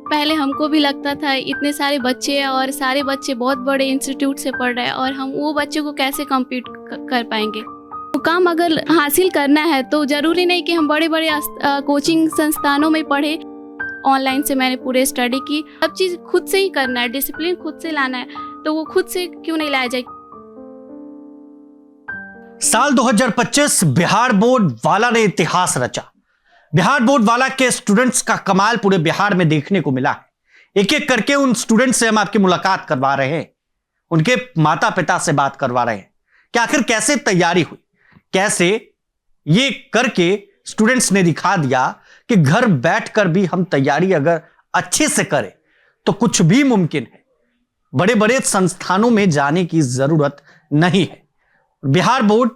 पहले हमको भी लगता था इतने सारे बच्चे हैं और सारे बच्चे बहुत बड़े इंस्टीट्यूट से पढ़ रहे हैं और हम वो बच्चों को कैसे कम्पीट कर पाएंगे। मुकाम अगर हासिल करना है तो ज़रूरी नहीं कि हम बड़े बड़े कोचिंग संस्थानों में पढ़े। ऑनलाइन से मैंने पूरे स्टडी की, सब चीज़ खुद से ही करना है, डिसिप्लिन खुद से लाना है, तो वो खुद से क्यों नहीं लाया जाए। साल 2025 बिहार बोर्ड वाला ने इतिहास रचा। बिहार बोर्ड वाला के स्टूडेंट्स का कमाल पूरे बिहार में देखने को मिला है। एक एक करके उन स्टूडेंट्स से हम आपकी मुलाकात करवा रहे हैं, उनके माता पिता से बात करवा रहे हैं कि आखिर कैसे तैयारी हुई, कैसे ये करके स्टूडेंट्स ने दिखा दिया कि घर बैठकर भी हम तैयारी अगर अच्छे से करें तो कुछ भी मुमकिन है। बड़े बड़े संस्थानों में जाने की जरूरत नहीं है। बिहार बोर्ड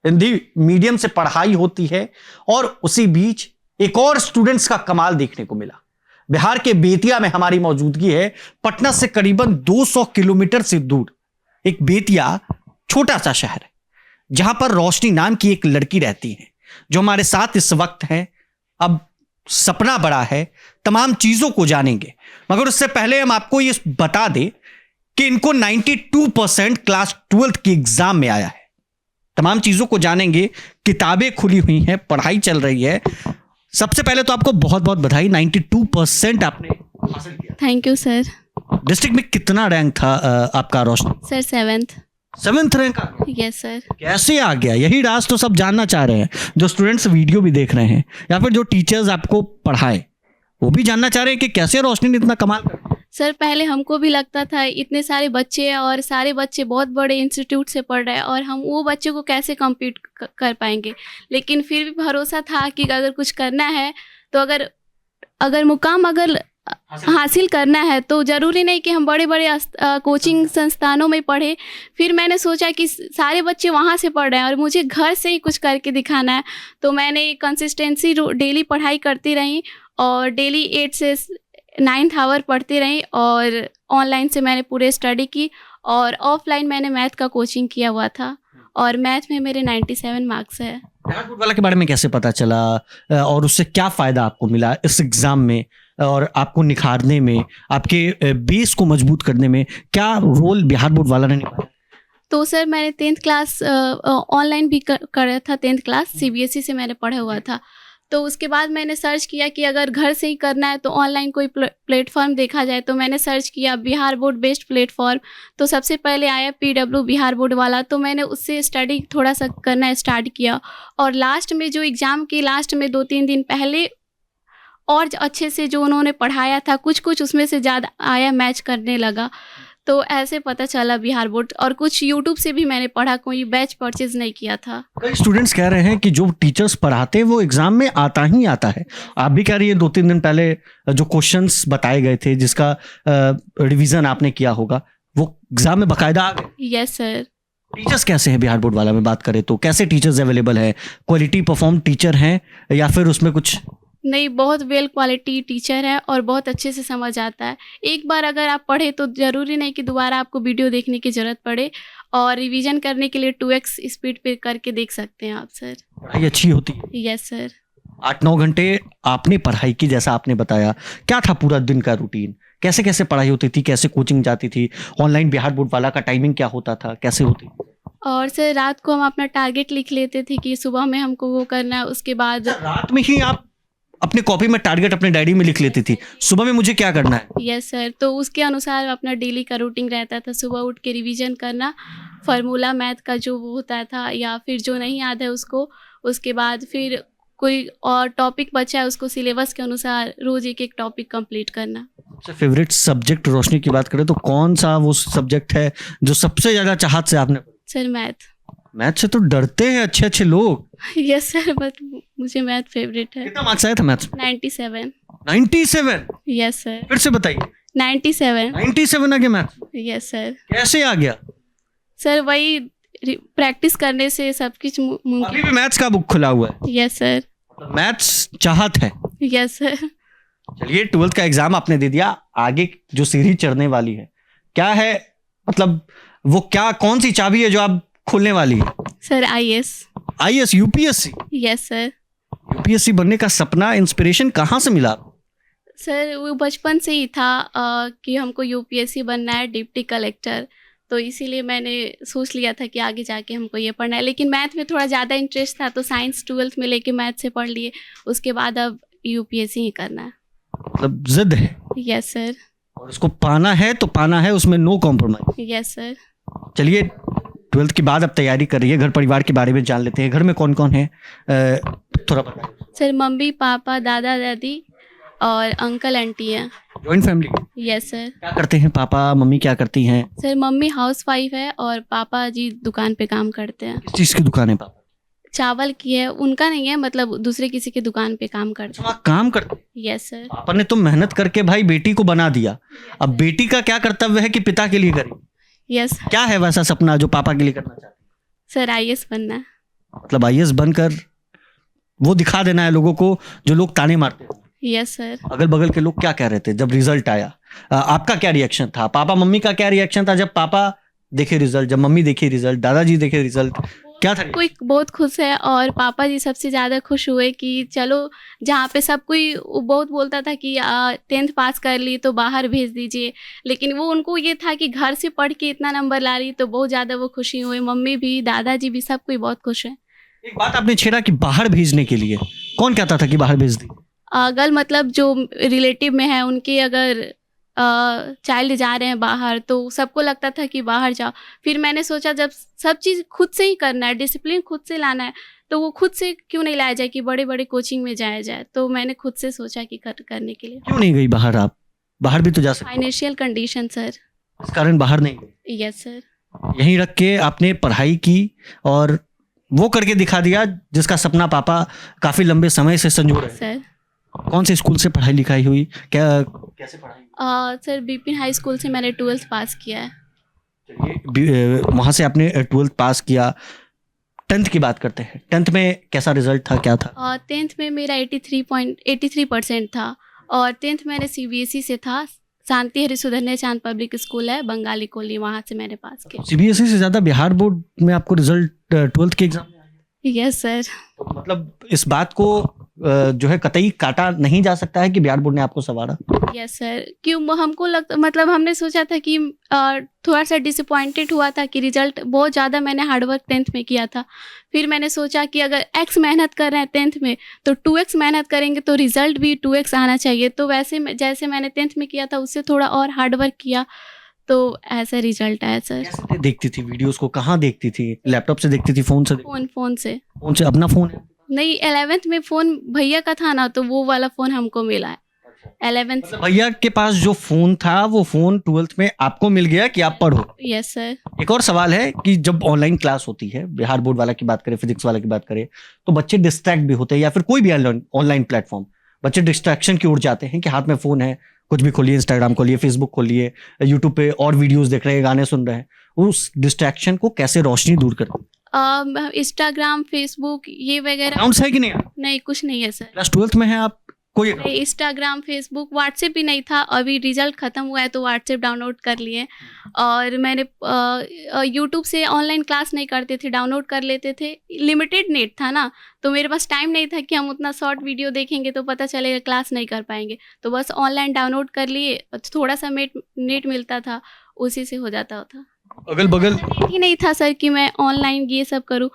हिंदी मीडियम से पढ़ाई होती है और उसी बीच एक और स्टूडेंट्स का कमाल देखने को मिला। बिहार के बेतिया में हमारी मौजूदगी है। पटना से करीबन 200 किलोमीटर से दूर एक बेतिया छोटा सा शहर है जहां पर रोशनी नाम की एक लड़की रहती है जो हमारे साथ इस वक्त है। अब सपना बड़ा है, तमाम चीजों को जानेंगे, मगर उससे पहले हम आपको ये बता दें कि इनको 92% क्लास 12th की एग्जाम में आया है। तमाम चीजों को जानेंगे, किताबें खुली हुई हैं, पढ़ाई चल रही है। सबसे पहले तो आपको बहुत बहुत बधाई, 92% आपने हासिल किया। Thank you sir. डिस्ट्रिक्ट में कितना रैंक था आपका रोशनी? सर 7th रैंक आ गया। Yes sir. कैसे आ गया, यही राज तो सब जानना चाह रहे हैं, जो स्टूडेंट्स वीडियो भी देख रहे हैं या फिर जो टीचर्स आपको पढ़ाए वो भी जानना चाह रहे हैं कि कैसे रोशनी ने इतना कमाल कर। सर पहले हमको भी लगता था इतने सारे बच्चे हैं और सारे बच्चे बहुत बड़े इंस्टीट्यूट से पढ़ रहे हैं और हम वो बच्चों को कैसे कम्पीट कर पाएंगे, लेकिन फिर भी भरोसा था कि अगर कुछ करना है तो अगर मुकाम हासिल करना है तो ज़रूरी नहीं कि हम बड़े बड़े कोचिंग संस्थानों में पढ़े। फिर मैंने सोचा कि सारे बच्चे वहाँ से पढ़ रहे हैं और मुझे घर से ही कुछ करके दिखाना है, तो मैंने कंसिस्टेंसी डेली पढ़ाई करती रही और डेली 8 से 9th आवर पढ़ती रही और ऑनलाइन से मैंने पूरे स्टडी की और ऑफलाइन मैंने मैथ का कोचिंग किया हुआ था और मैथ में मेरे 97 मार्क्स है। बिहार बोर्ड वाला के बारे में कैसे पता चला और उससे क्या फ़ायदा आपको मिला इस एग्ज़ाम में और आपको निखारने में, आपके बेस को मजबूत करने में क्या रोल बिहार बोर्ड वाला ने निभाया? तो सर मैंने 10th क्लास ऑनलाइन भी करा था। 10th क्लास CBSE से मैंने पढ़ा हुआ था, तो उसके बाद मैंने सर्च किया कि अगर घर से ही करना है तो ऑनलाइन कोई प्लेटफॉर्म देखा जाए, तो मैंने सर्च किया बिहार बोर्ड बेस्ट प्लेटफॉर्म, तो सबसे पहले आया PW बिहार बोर्ड वाला, तो मैंने उससे स्टडी थोड़ा सा करना स्टार्ट किया और लास्ट में जो एग्ज़ाम के लास्ट में 2-3 दिन पहले और अच्छे से जो उन्होंने पढ़ाया था कुछ उसमें से ज़्यादा आया, मैच करने लगा, तो ऐसे पता चला बिहार बोर्ड। और कुछ यूट्यूब से भी मैंने पढ़ा, कोई बैच परचेज नहीं किया था। कई स्टूडेंट्स कह रहे हैं कि जो टीचर्स पढ़ाते हैं वो एग्जाम में आता ही आता है। आप भी कह रही है 2-3 दिन पहले जो क्वेश्चंस बताए गए थे जिसका रिवीजन आपने किया होगा वो एग्जाम में बाकायदा आ गए। Yes sir. टीचर्स कैसे हैं बिहार बोर्ड वाला में बात करें तो कैसे टीचर्स अवेलेबल है? क्वालिटी परफॉर्म टीचर हैं या फिर उसमें कुछ नहीं? बहुत वेल क्वालिटी टीचर है और बहुत अच्छे से समझ आता है। एक बार अगर आप पढ़े तो ज़रूरी नहीं कि दोबारा आपको वीडियो देखने की ज़रूरत पड़े और रिवीजन करने के लिए 2x स्पीड पे करके देख सकते हैं आप सर। पढ़ाई अच्छी होती है? Yes sir. 8-9 घंटे आपने पढ़ाई की जैसा आपने बताया, क्या था पूरा दिन का रूटीन? कैसे कैसे पढ़ाई होती थी, कैसे कोचिंग जाती थी? ऑनलाइन बिहार बोर्ड वाला का टाइमिंग क्या होता था, कैसे होती? और सर रात को हम अपना टारगेट लिख लेते थे कि सुबह में हमको वो करना है, उसके बाद रात में ही आप अपने कॉपी में टारगेट अपने डायरी में लिख लेती थी सुबह में मुझे क्या करना है? Yes sir. तो उसके अनुसार अपना डेली का रूटीन रहता था, सुबह उठ के रिवीजन करना, फार्मूला मैथ का जो वो होता था या फिर जो नहीं याद है उसको, उसके बाद फिर कोई और टॉपिक बचा है उसको सिलेबस के अनुसार रोज एक टॉपिक कंप्लीट करना। अच्छा, फेवरेट सब्जेक्ट रोशनी की बात करें तो कौन सा वो सब्जेक्ट है जो सबसे ज्यादा चाहत से आपने? Sir math. मैथ से तो डरते हैं अच्छे लोग। यस सर, बट मुझे मैथ फेवरेट है। कितना मार्क्स आया था मैथ्स में? 97। 97? Yes sir. फिर से बताइए। 97 आ गया मैथ्स? Yes sir. कैसे आ गया? सर वही प्रैक्टिस करने से सब कुछ मुमकिन। अभी भी मैथ्स का बुक खुला हुआ है? Yes sir. मैथ्स चाहत है? Yes sir. चलिए, 12th का एग्जाम आपने दे दिया, आगे जो सीढ़ी चढ़ने वाली है क्या है, मतलब वो क्या, कौन सी चाबी है जो आप खोलने वाली है? Sir IAS UPSC? Yes sir. UPSC बनने का सपना, इंस्पिरेशन कहाँ से मिला? सर वो बचपन से ही था कि हमको यूपीएससी बनना है, डिप्टी कलेक्टर, तो इसीलिए मैंने सोच लिया था कि आगे जाके हमको ये पढ़ना है। लेकिन मैथ में थोड़ा ज़्यादा इंटरेस्ट था तो साइंस 12th में लेके मैथ से पढ़ लिए, उसके बाद अब यूपीएससी ही करना है। मतलब जिद है यस सर। और इसको पाना है तो पाना है, उसमें नो कॉम्प्रोमाइज। Yes sir. चलिए 12th के बाद अब तैयारी कर रही है, घर परिवार के बारे में जान लेते हैं। घर में कौन कौन है थोड़ा बताइए। सर मम्मी पापा दादा दादी और अंकल आंटी हैं। Joint family. Yes sir. क्या करते हैं पापा मम्मी, क्या करती हैं? सर मम्मी हाउसवाइफ है और पापा जी दुकान पे काम करते हैं। किस चीज़ की दुकान है पापा? चावल की है, उनका नहीं है, मतलब दूसरे किसी की दुकान पे काम करते अच्छा, वहाँ काम करते हैं। हैं। Yes sir. पापा ने तो मेहनत करके भाई बेटी को बना दिया, अब बेटी का क्या कर्तव्य है कि पिता के लिए करे? यस क्या है वैसा सपना जो पापा के लिए करना चाहते हैं? सर आईएएस बनना है। मतलब आईएएस बनकर वो दिखा देना है लोगों को जो लोग ताने मारते हैं। Yes sir. अगल बगल के लोग क्या कह रहे थे जब रिजल्ट आया? आपका क्या रिएक्शन था? पापा मम्मी का क्या रिएक्शन था जब पापा देखे रिजल्ट, जब मम्मी देखी रिजल्ट, दादाजी देखे रिजल्ट, क्या था? कोई बहुत खुश है और पापा जी सबसे ज़्यादा खुश हुए कि चलो, जहाँ पे सब कोई बहुत बोलता था कि 10th पास कर ली तो बाहर भेज दीजिए, लेकिन वो उनको ये था कि घर से पढ़ के इतना नंबर ला रही, तो बहुत ज़्यादा वो खुशी हुई। मम्मी भी दादाजी भी सब कोई बहुत खुश है। एक बात आपने छेड़ा कि बाहर भेजने के लिए, कौन कहता था कि बाहर भेज दी? अगर मतलब जो रिलेटिव में है उनके अगर चाइल्ड जा रहे हैं बाहर तो सबको लगता था कि बाहर जाओ। फिर मैंने सोचा जब सब चीज़ खुद से ही करना है, डिसिप्लिन खुद से लाना है, तो वो खुद से क्यों नहीं लाया जाए कि बड़े बड़े कोचिंग में जाया जाए। तो मैंने खुद से सोचा कि करने के लिए। क्यों नहीं गई बाहर? आप बाहर भी तो जा सकते। Financial condition sir. इस कारण बाहर नहीं गई। Yes sir. यहीं रख के आपने पढ़ाई की और वो करके दिखा दिया जिसका सपना पापा काफी लंबे समय से संजो रहे हैं। सर कौन से स्कूल से पढ़ाई लिखाई हुई, क्या कैसे पढ़ाई? सर बिपिन हाई स्कूल से मैंने 12th पास किया है। चलिए वहाँ से आपने 12th पास किया। 10th की बात करते हैं, 10th में कैसा रिजल्ट था, क्या था? 10th में मेरा 83% था और 10th मैंने सीबीएसई से था। शांति हरिशुधन्य चांद पब्लिक स्कूल है बंगाली कोली, वहाँ से मैंने पास किया। सीबीएसई से ज़्यादा बिहार बोर्ड में आपको रिजल्ट 12th के एग्जाम में आया? Yes sir. मतलब इस बात को जो है कतई काटा नहीं जा सकता है कि बिहार बोर्ड ने आपको संवारा। Yes sir. क्यों हमको लगता, मतलब हमने सोचा था कि थोड़ा सा डिसअपॉइंटेड हुआ था कि रिजल्ट बहुत ज़्यादा, मैंने हार्डवर्क 10th में किया था। फिर मैंने सोचा कि अगर x मेहनत कर रहे हैं 10th में तो 2x मेहनत करेंगे तो रिजल्ट भी 2x आना चाहिए। तो वैसे जैसे मैंने 10th में किया था उससे थोड़ा और हार्डवर्क किया तो ऐसा रिजल्ट आया सर। कैसे देखती थी वीडियोस को? कहाँ देखती थी? लैपटॉप से देखती थी, फोन से? फोन से। फोन से? अपना फोन है? नहीं, 11th में फ़ोन भैया का था ना, तो वो वाला फ़ोन हमको मिला है 11th। मतलब भैया के पास जो फोन था वो फोन 12th में आपको मिल गया कि आप पढ़ो। Yes sir. एक और सवाल है कि जब ऑनलाइन क्लास होती है, बिहार बोर्ड वाला की बात करें, फिजिक्स वाला की बात करें, तो बच्चे डिस्ट्रैक्ट भी होते हैं, या फिर कोई भी ऑनलाइन प्लेटफॉर्म, बच्चे डिस्ट्रैक्शन की ओर जाते हैं कि हाथ में फोन है, कुछ भी खोलिए, इंस्टाग्राम खोलिए, फेसबुक खोलिए, यूट्यूब पे और वीडियोस देख रहे हैं, गाने सुन रहे हैं। उस डिस्ट्रैक्शन को कैसे रोशनी दूर करते? इंस्टाग्राम फेसबुक ये वगैरह अकाउंट्स है कि नहीं? नहीं, कुछ नहीं है सर। क्लास 12th में है आप? कोई इंस्टाग्राम फेसबुक व्हाट्सएप भी नहीं था। अभी रिजल्ट ख़त्म हुआ है तो व्हाट्सएप डाउनलोड कर लिए। और मैंने यूट्यूब से ऑनलाइन क्लास नहीं करते थे, डाउनलोड कर लेते थे। लिमिटेड नेट था ना, तो मेरे पास टाइम नहीं था कि हम उतना शॉर्ट वीडियो देखेंगे तो पता चलेगा क्लास नहीं कर पाएंगे, तो बस ऑनलाइन डाउनलोड कर लिए। थोड़ा सा नेट मिलता था, उसी से हो जाता था। अगल बगल नेट ही नहीं था सर कि मैं ऑनलाइन ये सब करूं।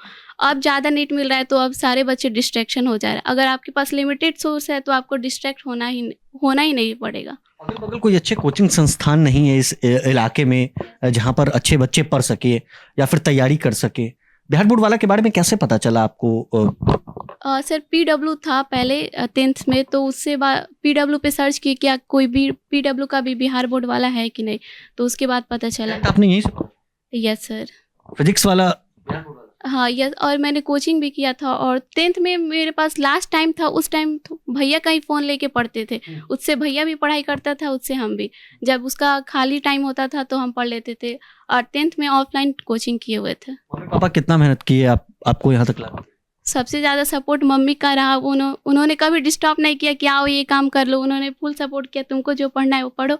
अब ज़्यादा नेट मिल रहा है तो अब सारे बच्चे डिस्ट्रैक्शन हो जा रहे हैं। अगर आपके पास लिमिटेड सोर्स है तो आपको डिस्ट्रैक्ट होना ही नहीं पड़ेगा। अगल बगल कोई अच्छे कोचिंग संस्थान नहीं है इस इलाके में जहाँ पर अच्छे बच्चे पढ़ सके या फिर तैयारी कर सके? बिहार बोर्ड वाला के बारे में कैसे पता चला आपको? सर PW था पहले 10th में, तो उससे बाद PW पे सर्च किया क्या कोई भी PW का भी बिहार बोर्ड वाला है कि नहीं, तो उसके बाद पता चला। आपने यही से? Yes sir. फिजिक्स वाला? हाँ यस। और मैंने कोचिंग भी किया था। और 10th में मेरे पास लास्ट टाइम था, उस टाइम भैया का ही फ़ोन लेके पढ़ते थे। उससे भैया भी पढ़ाई करता था, उससे हम भी, जब उसका खाली टाइम होता था तो हम पढ़ लेते थे। और 10th में ऑफलाइन कोचिंग किए हुए थे। पापा कितना मेहनत किए आपको यहाँ तक लाने? सबसे ज़्यादा सपोर्ट मम्मी का रहा। उन्होंने कभी डिस्टर्ब नहीं किया कि आओ ये काम कर लो। उन्होंने फुल सपोर्ट किया, तुमको जो पढ़ना है वो पढ़ो,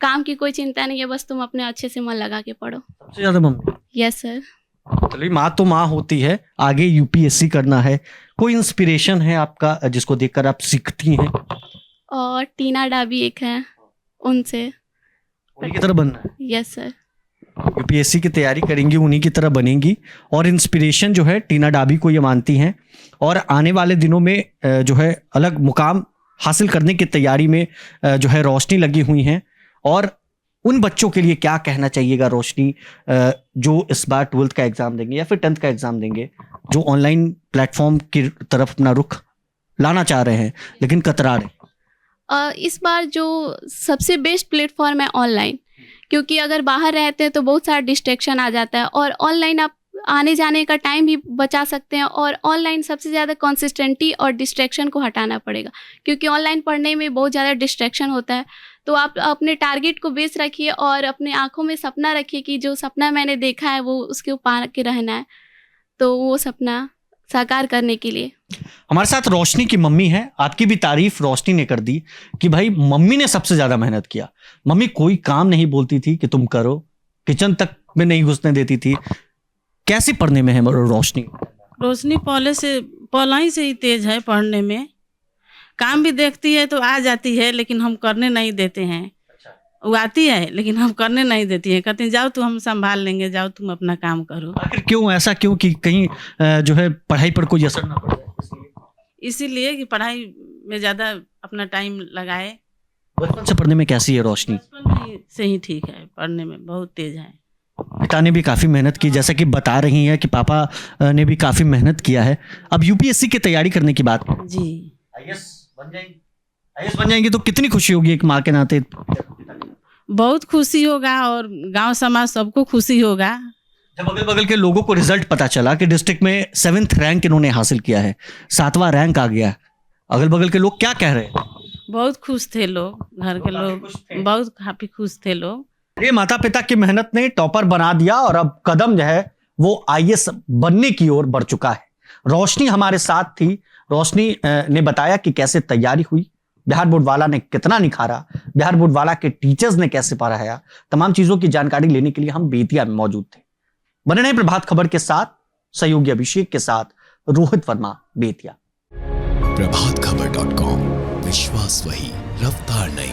काम की कोई चिंता नहीं है, बस तुम अपने अच्छे से मन लगा के पढ़ो। सबसे ज़्यादा मम्मी? Yes sir. चलिए, माँ तो माँ होती है, आगे यूपीएससी करना है। कोई इंस्पिरेशन है आपका जिसको देखकर आप सीखती हैं? और टीना डाबी एक है, उनसे। उन्हीं की तरह बनना है। Yes sir. यूपीएससी की तैयारी करेंगी, उन्हीं की तरह बनेंगी। और इंस्पिरेशन जो है टीना डाबी को ये मानती हैं और आने वाले दिनों में जो है अलग मुकाम हासिल करने की तैयारी में जो है रोशनी लगी हुई हैं। और उन बच्चों के लिए क्या कहना चाहिएगा रोशनी, जो इस बार 12th का एग्जाम देंगे या फिर 10th का एग्जाम देंगे, जो ऑनलाइन प्लेटफॉर्म की तरफ अपना रुख लाना चाह रहे हैं लेकिन कतरा रहे? इस बार जो सबसे बेस्ट प्लेटफॉर्म है ऑनलाइन, क्योंकि अगर बाहर रहते हैं तो बहुत सारा डिस्ट्रैक्शन आ जाता है और ऑनलाइन आप आने जाने का टाइम भी बचा सकते हैं। और ऑनलाइन सबसे ज़्यादा कंसिस्टेंटी और डिस्ट्रैक्शन को हटाना पड़ेगा, क्योंकि ऑनलाइन पढ़ने में बहुत ज़्यादा डिस्ट्रैक्शन होता है। तो आप अपने टारगेट को बेस रखिए और अपने आँखों में सपना रखिए कि जो सपना मैंने देखा है वो उसके ऊपर के रहना है, तो वो सपना साकार करने के लिए। हमारे साथ रोशनी की मम्मी है। आपकी भी तारीफ रोशनी ने कर दी कि भाई मम्मी ने सबसे ज्यादा मेहनत किया। मम्मी कोई काम नहीं बोलती थी कि तुम करो, किचन तक में नहीं घुसने देती थी। कैसे पढ़ने में है रोशनी? रोशनी पहले से ही तेज है पढ़ने में। काम भी देखती है तो आ जाती है, लेकिन हम करने नहीं देते हैं। वो आती है लेकिन हम करने नहीं देती है, कहते हैं जाओ तुम, हम संभाल लेंगे, जाओ तुम अपना काम करो। आखिर क्यों ऐसा, क्यों कि कहीं जो है पढ़ाई पर कोई असर ना पड़े? इसीलिए कि पढ़ाई में ज़्यादा अपना टाइम लगाए। बचपन से पढ़ने में कैसी है रोशनी? बचपन से ही ठीक है, पढ़ने में बहुत तेज है। पिता ने भी काफ़ी मेहनत की, जैसा कि बता रही हैं कि पापा ने भी काफ़ी मेहनत किया है। अब यूपीएससी की तैयारी करने की बात जी, आईएएस बन जाएंगी तो कितनी खुशी होगी एक माँ के नाते? बहुत खुशी होगा और गांव समाज सबको खुशी होगा। जब अगल बगल के लोगों को रिजल्ट पता चला कि डिस्ट्रिक्ट में 7th रैंक इन्होंने हासिल किया है, 7वां रैंक आ गया, अगल बगल के लोग क्या कह रहे हैं? बहुत खुश थे लोग, घर के लोग बहुत काफी खुश थे लोग। ये माता पिता की मेहनत ने टॉपर बना दिया और अब कदम जो है वो आईएएस बनने की ओर बढ़ चुका है। रोशनी हमारे साथ थी। रोशनी ने बताया कि कैसे तैयारी हुई, बिहार बोर्ड वाला ने कितना निखारा, बिहार बोर्ड वाला के टीचर्स ने कैसे पढ़ाया। तमाम चीजों की जानकारी लेने के लिए हम बेतिया में मौजूद थे। बने रहे प्रभात खबर के साथ, सहयोगी अभिषेक के साथ रोहित वर्मा, बेतिया। प्रभातखबर.com, विश्वास वही, रफ्तार नहीं।